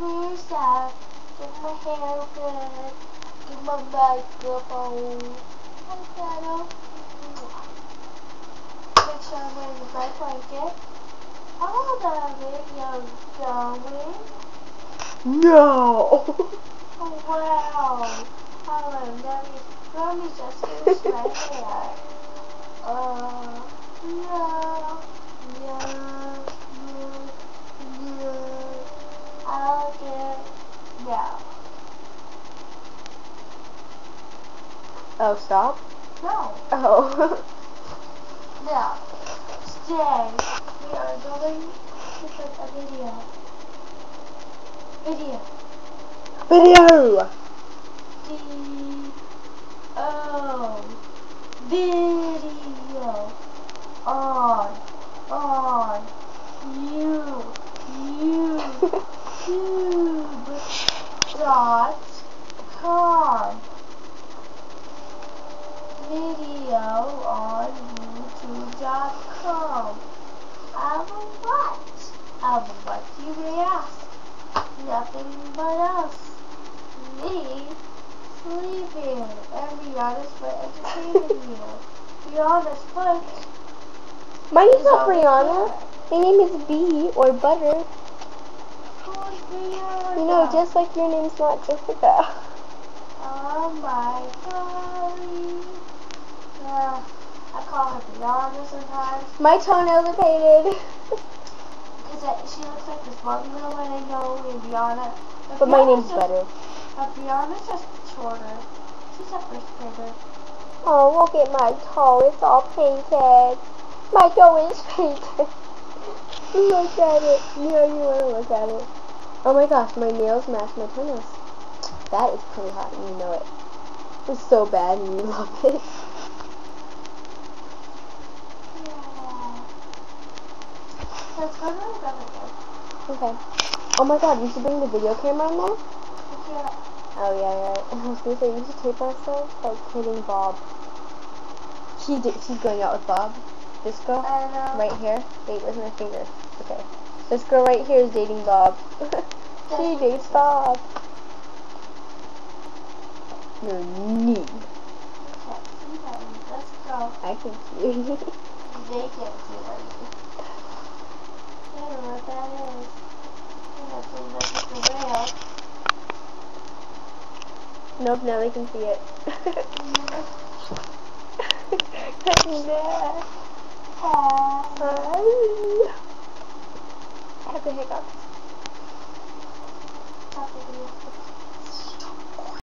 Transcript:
Stop. Get my hair good. Get my makeup on. Hi, Shadow. Make sure I'm wearing the right blanket. Oh, the video going. No! Oh, wow. Let me just finish my hair. No. I'll get now. Oh, stop? No. Oh. No. Today, we are going to put a video. Video. Video! Video on YouTube.com. Video on YouTube.com. Of what? Of what you may ask? Nothing but us. Me sleeping. And Brianna's for entertaining you. Brianna's foot. My name's not over Brianna. there. My name is Bee or Butter. Who's Brianna? You know, just like your name's not Jessica. Oh my golly. I call her Brianna sometimes. My toenails are painted. Because she looks like this one little one I know named Brianna. But my name's Butter. But Brianna's just shorter. She's a first grader. Oh, look at my toe. It's all painted. My toe is painted. Look at it. Yeah, you want to look at it. Oh my gosh, my nails match my toenails. That is pretty hot, and you know it. It's so bad, and you love it. Yeah. Let's go to the government. Okay. Oh my god, you should bring the video camera in there? Yeah. Oh yeah, right. I was gonna say, you should tape ourselves like hitting Bob. She's going out with Bob. This girl, right here. Wait, where's my finger? Okay. This girl right here is dating Bob. She dates Bob. You're neat. Let's go. I can see you. They can't see what you. I don't know what that is. I think that's just a whale. Nope, now they can see it. I have the hiccups.